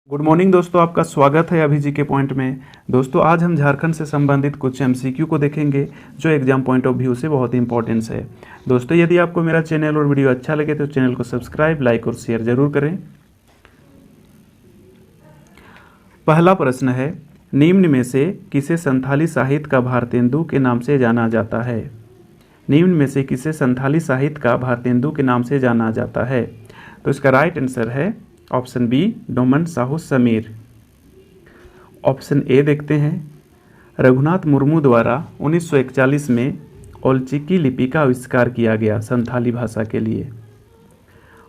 Good morning दोस्तों, आपका स्वागत है अभी जी के पॉइंट में। दोस्तों आज हम झारखंड से संबंधित कुछ एमसीक्यू को देखेंगे जो एग्जाम पॉइंट ऑफ व्यू से बहुत ही इंपॉर्टेंस है। दोस्तों यदि आपको मेरा चैनल और वीडियो अच्छा लगे तो चैनल को सब्सक्राइब, लाइक और शेयर जरूर करें। पहला प्रश्न है, निम्न में से किसे संथाली साहित्य का भारतेंदु के नाम से जाना जाता है? निम्न में से किसे संथाली साहित्य का भारतेंदु के नाम से जाना जाता है? तो इसका राइट आंसर है option B, Doman Sahu Sameer. Option A देखते हैं, रघुनाथ मुर्मू द्वारा 1941 में ओलचिकी लिपि का आविष्कार किया गया संथाली भाषा के लिए।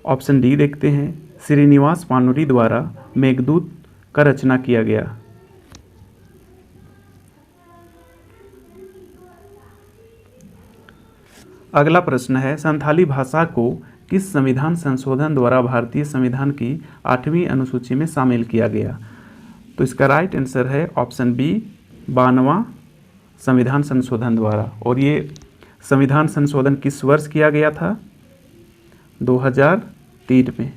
ऑप्शन डी देखते हैं, श्रीनिवास पानुरी द्वारा मेघदूत का रचना किया गया। अगला प्रश्न है, संथाली भाषा को किस संविधान संशोधन द्वारा भारतीय संविधान की 8वीं अनुसूची में शामिल किया गया? तो इसका राइट आंसर है ऑप्शन बी, 92वां संविधान संशोधन द्वारा। और ये संविधान संशोधन किस वर्ष किया गया था? 2003 में।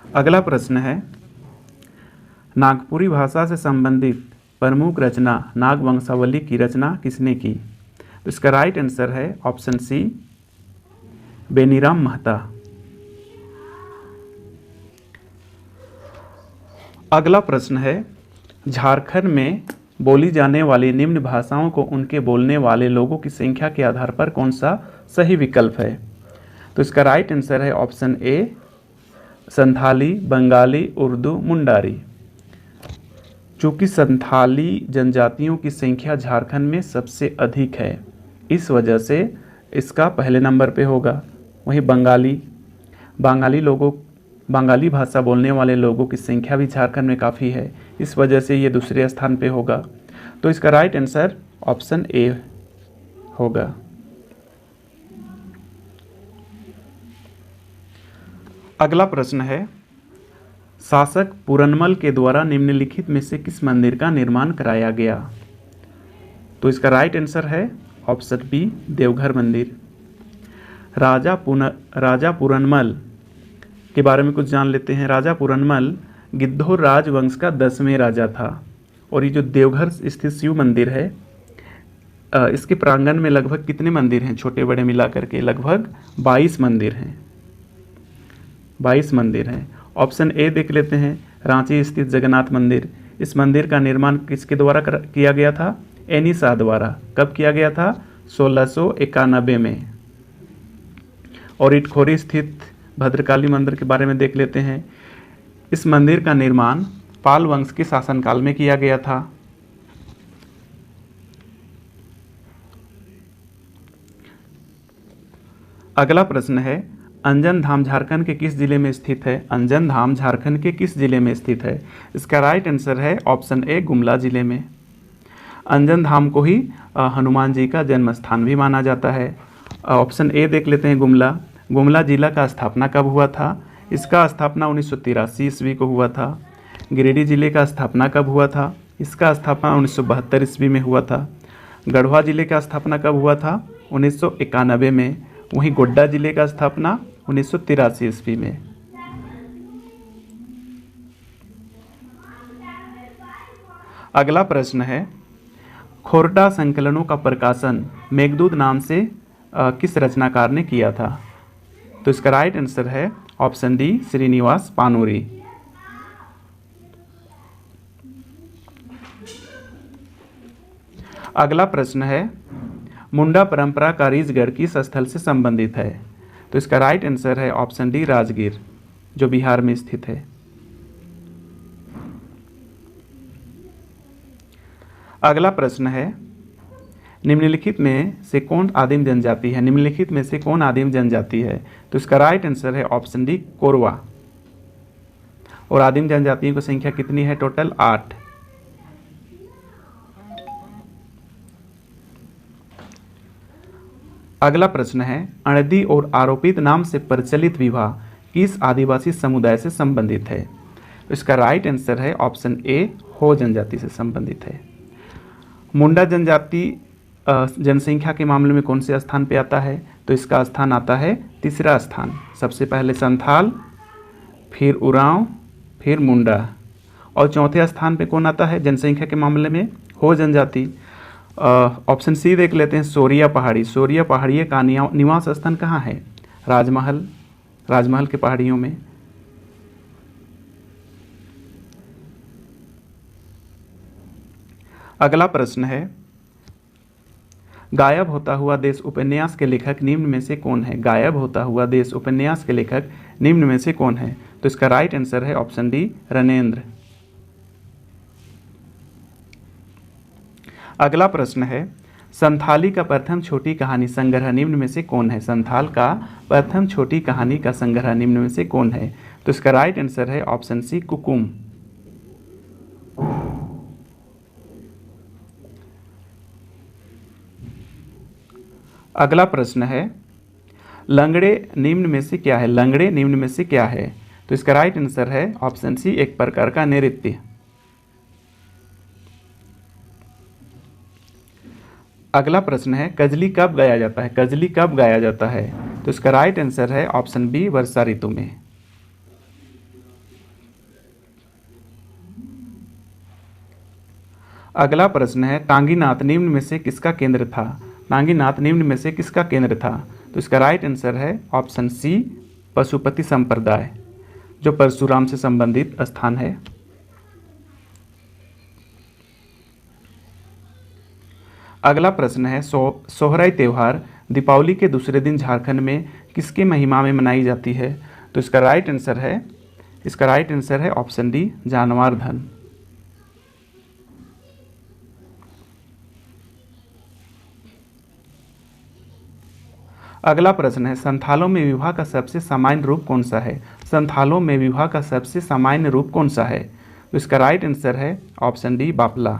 अगला प्रश्न है, नागपुरी भाषा से संबंधित प्रमुख रचना नागवंशावली की रचना किसने की? तो इसका राइट आंसर है ऑप्शन सी, बेनीराम महता। अगला प्रश्न है, झारखंड में बोली जाने वाली निम्न भाषाओं को उनके बोलने वाले लोगों की संख्या के आधार पर कौन सा सही विकल्प है? तो इसका राइट आंसर है ऑप्शन ए, संथाली, बंगाली, उर्दू, मुंडारी। चूँकि संथाली जनजातियों की संख्या झारखंड में सबसे अधिक है, इस वजह से इसका पहले नंबर पे होगा। वहीं बंगाली भाषा बोलने वाले लोगों की संख्या भी झारखंड में काफ़ी है, इस वजह से ये दूसरे स्थान पे होगा। तो इसका राइट आंसर ऑप्शन ए होगा। अगला प्रश्न है, शासक पूरनमल के द्वारा निम्नलिखित में से किस मंदिर का निर्माण कराया गया? तो इसका राइट आंसर है ऑप्शन बी, देवघर मंदिर। राजा पूरनमल के बारे में कुछ जान लेते हैं। राजा पूरनमल गिद्धौर राजवंश का 10वें राजा था। और ये जो देवघर स्थित शिव मंदिर है, इसके प्रांगण में लगभग कितने मंदिर हैं? छोटे बड़े मिला करके लगभग 22 मंदिर हैं। 22 मंदिर हैं। ऑप्शन ए देख लेते हैं, रांची स्थित जगन्नाथ मंदिर। इस मंदिर का निर्माण किसके द्वारा किया गया था? एनी शाह द्वारा। कब किया गया था? 1691 में। और इटखोरी स्थित भद्रकाली मंदिर के बारे में देख लेते हैं। इस मंदिर का निर्माण पाल वंश के शासनकाल में किया गया था। अगला प्रश्न है, अंजन धाम झारखंड के किस जिले में स्थित है? अंजन धाम झारखंड के किस जिले में स्थित है? इसका राइट आंसर है ऑप्शन ए, गुमला जिले में। अंजन धाम को ही हनुमान जी का जन्म स्थान भी माना जाता है। ऑप्शन ए देख लेते हैं, गुमला। गुमला जिला का स्थापना कब हुआ था? इसका स्थापना 1983 ईस्वी को हुआ था। गिरिडीह जिले का स्थापना कब हुआ था? इसका स्थापना 1972 ईस्वी में हुआ था। गढ़वा जिले का स्थापना कब हुआ था? 1991 में। वहीं गोड्डा जिले का स्थापना 1983 ईस्वी में। अगला प्रश्न है, खोरटा संकलनों का प्रकाशन मेघदूत नाम से किस रचनाकार ने किया था? तो इसका राइट आंसर है ऑप्शन डी, श्रीनिवास पानुरी। अगला प्रश्न है, मुंडा परंपरा का रीजगढ़ किस स्थल से संबंधित है? तो इसका राइट आंसर है ऑप्शन डी, राजगीर, जो बिहार में स्थित है। अगला प्रश्न है, निम्नलिखित में से कौन आदिम जनजाति है? निम्नलिखित में से कौन आदिम जनजाति है? तो इसका राइट आंसर है ऑप्शन डी, कोरवा। और आदिम जनजातियों की संख्या कितनी है? टोटल 8। अगला प्रश्न है, अणदी और आरोपित नाम से प्रचलित विवाह किस आदिवासी समुदाय से संबंधित है? इसका राइट आंसर है ऑप्शन ए, हो जनजाति से संबंधित है। मुंडा जनजाति जनसंख्या के मामले में कौन से स्थान पे आता है? तो इसका स्थान आता है तीसरा स्थान। सबसे पहले संथाल, फिर उरांव, फिर मुंडा, और चौथे स्थान पे कौन आता है जनसंख्या के मामले में? हो जनजाति। ऑप्शन सी देख लेते हैं, सोरिया पहाड़ी। सोरिया पहाड़ी का निवास स्थान कहाँ है? राजमहल, राजमहल के पहाड़ियों में। अगला प्रश्न है, गायब होता हुआ देश उपन्यास के लेखक निम्न में से कौन है? गायब होता हुआ देश उपन्यास के लेखक निम्न में से कौन है? तो इसका राइट आंसर है ऑप्शन डी, रणेंद्र। अगला प्रश्न है, संथाली का प्रथम छोटी कहानी संग्रह निम्न में से कौन है? संथाल का प्रथम छोटी कहानी का संग्रह निम्न में से कौन है? तो इसका राइट आंसर है ऑप्शन सी, कुकुम। अगला प्रश्न है, लंगड़े निम्न में से क्या है? लंगड़े निम्न में से क्या है? तो इसका राइट आंसर है ऑप्शन सी, एक प्रकार का नृत्य। अगला प्रश्न है, कजली कब गाया जाता है? कजली कब गाया जाता है? तो इसका राइट आंसर है ऑप्शन बी, वर्षा ऋतु में। अगला प्रश्न है, टांगीनाथ निम्न में से किसका केंद्र था? टांगीनाथ निम्न में से किसका केंद्र था? तो इसका राइट आंसर है ऑप्शन सी, पशुपति संप्रदाय, जो परशुराम से संबंधित स्थान है। अगला प्रश्न है, सोहराई त्यौहार दीपावली के दूसरे दिन झारखंड में किसके महिमा में मनाई जाती है? तो इसका राइट आंसर है ऑप्शन डी, जानवारधन। अगला प्रश्न है, संथालों में विवाह का सबसे सामान्य रूप कौन सा है? संथालों में विवाह का सबसे सामान्य रूप कौन सा है? तो इसका राइट आंसर है ऑप्शन डी, बापला।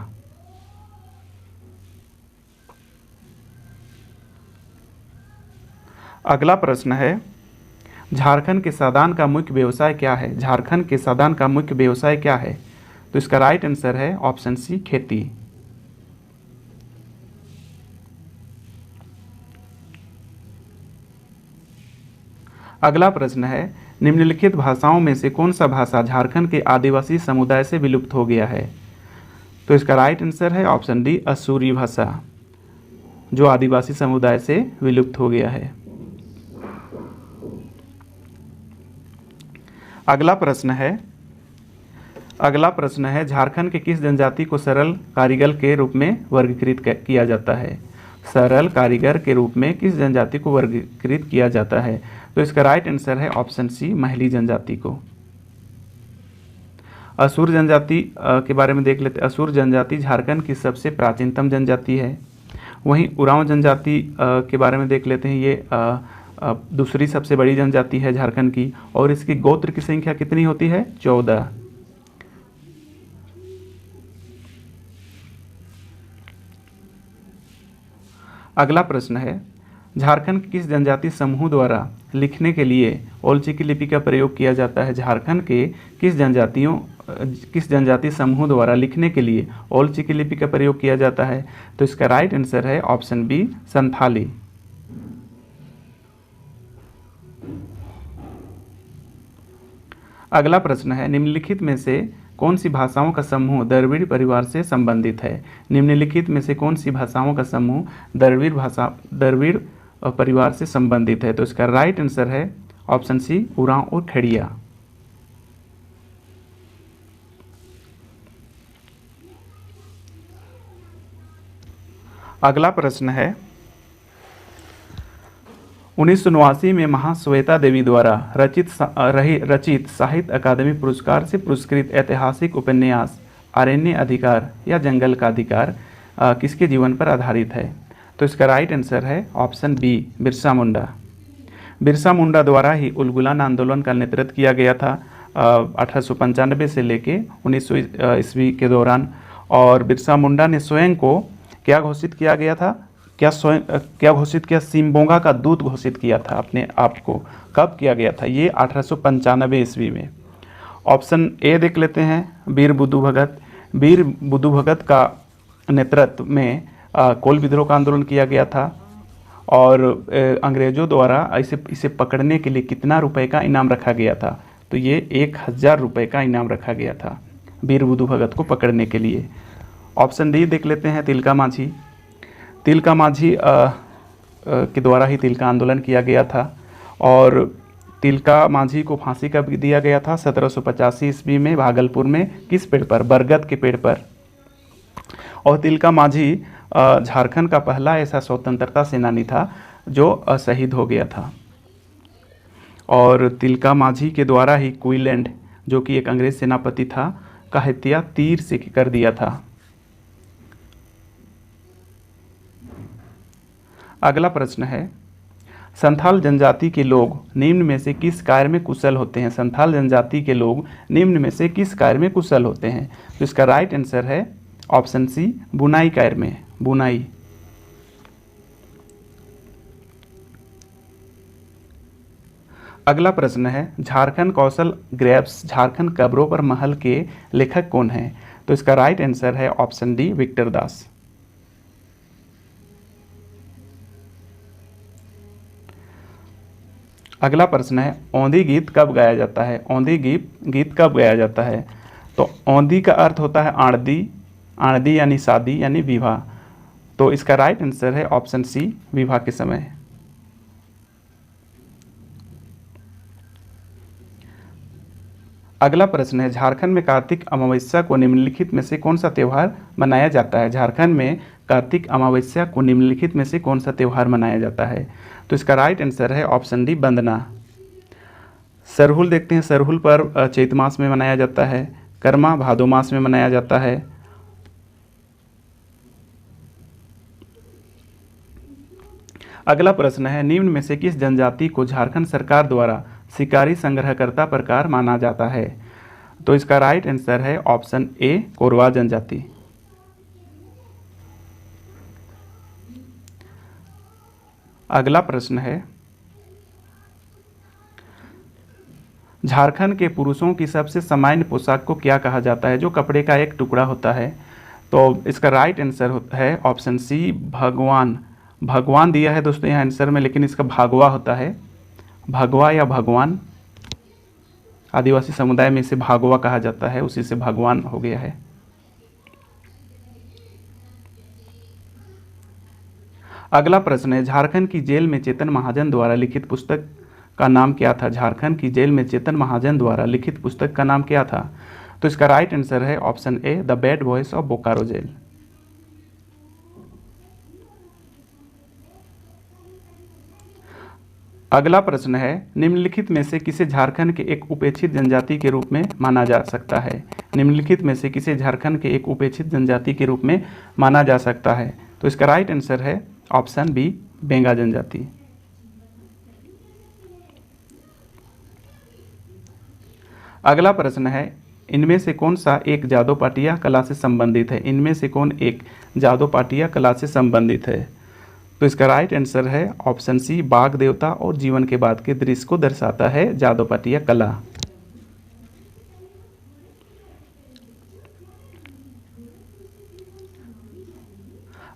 अगला प्रश्न है, झारखंड के सादान का मुख्य व्यवसाय क्या है? झारखंड के सादान का मुख्य व्यवसाय क्या है? तो इसका राइट आंसर है ऑप्शन सी, खेती। अगला प्रश्न है, निम्नलिखित भाषाओं में से कौन सा भाषा झारखंड के आदिवासी समुदाय से विलुप्त हो गया है? तो इसका राइट आंसर है ऑप्शन डी, असूरी भाषा, जो आदिवासी समुदाय से विलुप्त हो गया है। अगला प्रश्न है, झारखंड के किस जनजाति को सरल कारीगर के रूप में वर्गीकृत किया जाता है? सरल कारीगर के रूप में किस जनजाति को वर्गीकृत किया जाता है? तो इसका राइट आंसर है ऑप्शन सी, महली जनजाति को। असुर जनजाति के बारे में देख लेते हैं। असुर जनजाति झारखंड की सबसे प्राचीनतम जनजाति है। वहीं उरांव जनजाति के बारे में देख लेते हैं। ये दूसरी सबसे बड़ी जनजाति है झारखंड की, और इसकी गोत्र की संख्या कितनी होती है? 14। अगला प्रश्न है, झारखंड के किस जनजाति समूह द्वारा लिखने के लिए ओलचिकी लिपि का प्रयोग किया जाता है? झारखंड के किस जनजाति समूह द्वारा लिखने के लिए ओलचिकी लिपि का प्रयोग किया जाता है? तो इसका राइट आंसर है ऑप्शन बी, संथाली। अगला प्रश्न है, निम्नलिखित में से कौन सी भाषाओं का समूह द्रविड़ परिवार से संबंधित है? निम्नलिखित में से कौन सी भाषाओं का समूह द्रविड़ परिवार से संबंधित है? तो इसका राइट आंसर है ऑप्शन सी, उरांव और खड़िया। अगला प्रश्न है, 1989 में महाश्वेता देवी द्वारा रचित साहित्य अकादमी पुरस्कार से पुरस्कृत ऐतिहासिक उपन्यास अरण्य अधिकार या जंगल का अधिकार किसके जीवन पर आधारित है? तो इसका राइट आंसर है ऑप्शन बी, बिरसा मुंडा। बिरसा मुंडा द्वारा ही उलगुलान आंदोलन का नेतृत्व किया गया था 1895 से लेके 1900 ईस्वी के दौरान। और बिरसा मुंडा ने स्वयं को क्या घोषित किया गया था? क्या घोषित किया? सिम्बोंगा का दूत घोषित किया था अपने आप को। कब किया गया था? ये 1895 ईस्वी में। ऑप्शन ए देख लेते हैं, वीर बुद्धू भगत। वीर बुद्धू भगत का नेतृत्व में कोल विद्रोह का आंदोलन किया गया था और अंग्रेज़ों द्वारा इसे पकड़ने के लिए कितना रुपए का इनाम रखा गया था? तो ये 1000 रुपये का इनाम रखा गया था वीर बुधु भगत को पकड़ने के लिए। ऑप्शन डी देख लेते हैं, तिलका मांझी। तिलका मांझी के द्वारा ही तिलका आंदोलन किया गया था और तिलका मांझी को फांसी कब दिया गया था? 1785 ईस्वी में भागलपुर में किस पेड़ पर? बरगद के पेड़ पर। और तिलका मांझी झारखंड का पहला ऐसा स्वतंत्रता सेनानी था जो शहीद हो गया था। और तिलका मांझी के द्वारा ही क्विलैंड, जो कि एक अंग्रेज सेनापति था, का हत्या तीर से कर दिया था। अगला प्रश्न है, संथाल जनजाति के लोग निम्न में से किस कार्य में कुशल होते हैं? संथाल जनजाति के लोग निम्न में से किस कार्य में कुशल होते हैं? तो इसका राइट आंसर है ऑप्शन सी, बुनाई कार्य में, बुनाई। अगला प्रश्न है, झारखंड कौशल ग्रेव्स, झारखंड कब्रों पर महल के लेखक कौन हैं? तो इसका राइट आंसर है ऑप्शन डी, विक्टर दास। अगला प्रश्न है, औंधी गीत कब गाया जाता है? औंधी गीत कब गाया जाता है? तो औंधी का अर्थ होता है आंधी, आंधी यानी शादी यानी विवाह। तो इसका राइट आंसर है ऑप्शन सी, विवाह के समय। अगला प्रश्न है, झारखंड में कार्तिक अमावस्या को निम्नलिखित में से कौन सा त्यौहार मनाया जाता है? झारखंड में कार्तिक अमावस्या को निम्नलिखित में से कौन सा त्यौहार मनाया जाता है? तो इसका राइट आंसर है ऑप्शन डी, बंदना। सरहुल देखते हैं, सरहुल पर चैत मास में मनाया जाता है, कर्मा भादो मास में मनाया जाता है। अगला प्रश्न है, निम्न में से किस जनजाति को झारखंड सरकार द्वारा शिकारी संग्रहकर्ता प्रकार माना जाता है? तो इसका राइट आंसर है ऑप्शन ए, कोरवा जनजाति। अगला प्रश्न है, झारखंड के पुरुषों की सबसे सामान्य पोशाक को क्या कहा जाता है? जो कपड़े का एक टुकड़ा होता है। तो इसका राइट आंसर है ऑप्शन सी, भगवान। भगवान दिया है दोस्तों यहाँ आंसर में, लेकिन इसका भागवा होता है, भगवा या भगवान। आदिवासी समुदाय में इसे भागवा कहा जाता है, उसी से भगवान हो गया है। अगला प्रश्न है, झारखंड की जेल में चेतन महाजन द्वारा लिखित पुस्तक का नाम क्या था? झारखंड की जेल में चेतन महाजन द्वारा लिखित पुस्तक का नाम क्या था? तो इसका राइट आंसर है option A, the bad boys of Bokaro jail. अगला प्रश्न है, निम्नलिखित में से किसे झारखंड के एक उपेक्षित जनजाति के रूप में माना जा सकता है? निम्नलिखित में से किसे झारखंड के एक उपेक्षित जनजाति के रूप में माना जा सकता है? तो इसका राइट आंसर है ऑप्शन बी, बेंगा जनजाति। अगला प्रश्न है, इनमें से कौन सा एक जादोपाटिया कला से संबंधित है? इनमें से कौन एक जादोपाटिया कला से संबंधित है? तो इसका राइट आंसर है ऑप्शन सी, बाघ देवता और जीवन के बाद के दृश्य को दर्शाता है जादोपाटिया कला।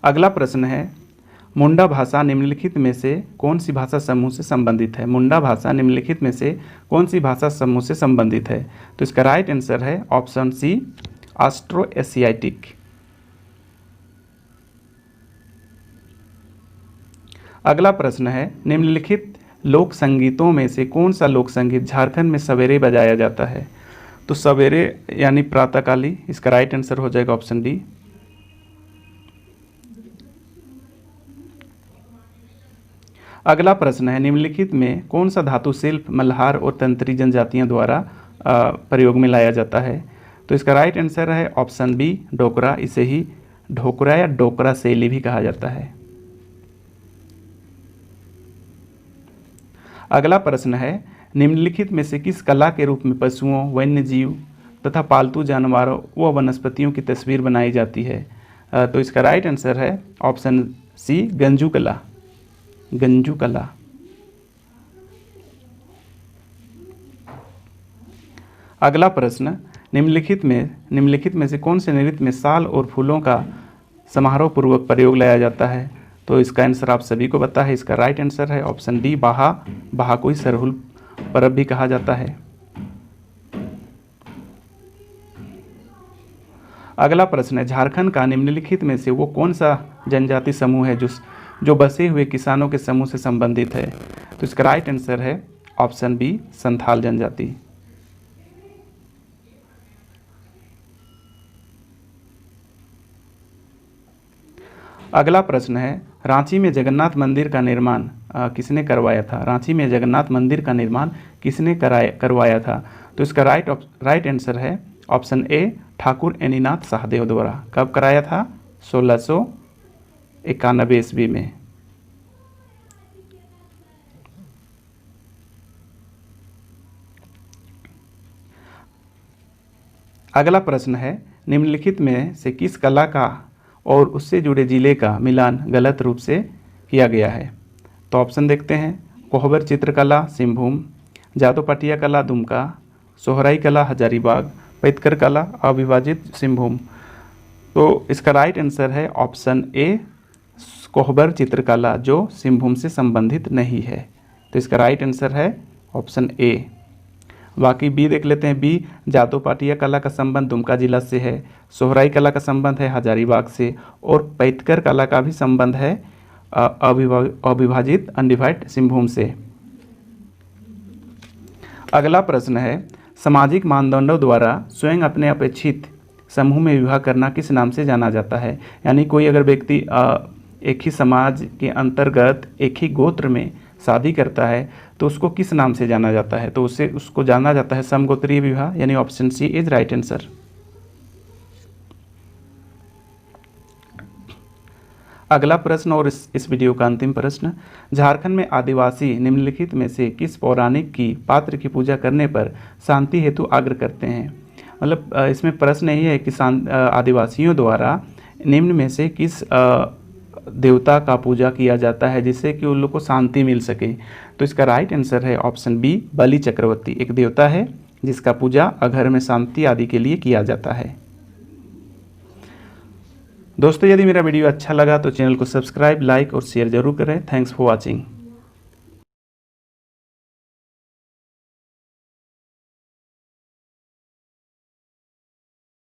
अगला प्रश्न है, मुंडा भाषा निम्नलिखित में से कौन सी भाषा समूह से संबंधित है? मुंडा भाषा निम्नलिखित में से कौन सी भाषा समूह से संबंधित है? तो इसका राइट आंसर है ऑप्शन सी, ऑस्ट्रो एशियाटिक। अगला प्रश्न है, निम्नलिखित लोक संगीतों में से कौन सा लोक संगीत झारखंड में सवेरे बजाया जाता है? तो सवेरे यानी प्रातःकाली, इसका राइट आंसर हो जाएगा ऑप्शन डी। अगला प्रश्न है, निम्नलिखित में कौन सा धातु शिल्प मल्हार और तंत्री जनजातियों द्वारा प्रयोग में लाया जाता है? तो इसका राइट आंसर है ऑप्शन बी, डोकरा। इसे ही ढोकरा या डोकरा शैली भी कहा जाता है। अगला प्रश्न है, निम्नलिखित में से किस कला के रूप में पशुओं, वन्य जीव तथा पालतू जानवरों व वनस्पतियों की तस्वीर बनाई जाती है? तो इसका राइट आंसर है ऑप्शन सी, गंजू कला। गंजू कला। अगला प्रश्न, निम्नलिखित में से कौन से नृत्य में साल और फूलों का समारोह पूर्वक प्रयोग लाया जाता है। तो इसका आंसर आप सभी को पता है, इसका राइट आंसर है ऑप्शन डी बाहा। बाहा को ही सरहुल पर्व भी कहा जाता है। अगला प्रश्न है, झारखंड का निम्नलिखित में से वो कौन सा जनजाति समूह है जो बसे हुए किसानों के समूह से संबंधित है? तो इसका राइट आंसर है ऑप्शन बी संथाल जनजाति। अगला प्रश्न है, रांची में जगन्नाथ मंदिर का निर्माण किसने करवाया था? रांची में जगन्नाथ मंदिर का निर्माण किसने करवाया था? तो इसका राइट आंसर है ऑप्शन ए ठाकुर एनीनाथ शाहदेव द्वारा। कब कराया था? 1691 ईस्वी में। अगला प्रश्न है, निम्नलिखित में से किस कला का और उससे जुड़े जिले का मिलान गलत रूप से किया गया है? तो ऑप्शन देखते हैं, कोहबर चित्रकला सिंहभूम, जादू पाटिया कला दुमका, सोहराई कला हजारीबाग, पैतकर कला अविभाजित सिंहभूम। तो इसका राइट आंसर है ऑप्शन ए कोहबर चित्रकला, जो सिंहभूम से संबंधित नहीं है। तो इसका राइट आंसर है ऑप्शन ए। बाकी बी देख लेते हैं। बी जादू पाटिया कला का संबंध दुमका जिला से है, सोहराई कला का संबंध है हजारीबाग से, और पैतकर कला का भी संबंध है अविभाजित अनडिवाइड सिंहभूम से। अगला प्रश्न है, सामाजिक मानदंडों द्वारा स्वयं अपने अपेक्षित समूह में विवाह करना किस नाम से जाना जाता है? यानी कोई अगर व्यक्ति एक ही समाज के अंतर्गत एक ही गोत्र में शादी करता है तो उसको किस नाम से जाना जाता है? तो उसको जाना जाता है समगोत्रीय विवाह, यानी option C is right answer. अगला प्रश्न और इस वीडियो का अंतिम प्रश्न, झारखंड में आदिवासी निम्नलिखित में से किस पौराणिक की पात्र की पूजा करने पर शांति हेतु आग्रह करते हैं? मतलब इसमें प्रश्न यही है कि आदिवासियों द्वारा निम्न में से किस देवता का पूजा किया जाता है जिससे कि उन लोग को शांति मिल सके? तो इसका राइट आंसर है ऑप्शन बी बलि चक्रवर्ती। एक देवता है जिसका पूजा घर में शांति आदि के लिए किया जाता है। दोस्तों, यदि मेरा वीडियो अच्छा लगा तो चैनल को सब्सक्राइब, लाइक और शेयर जरूर करें। Thanks for watching.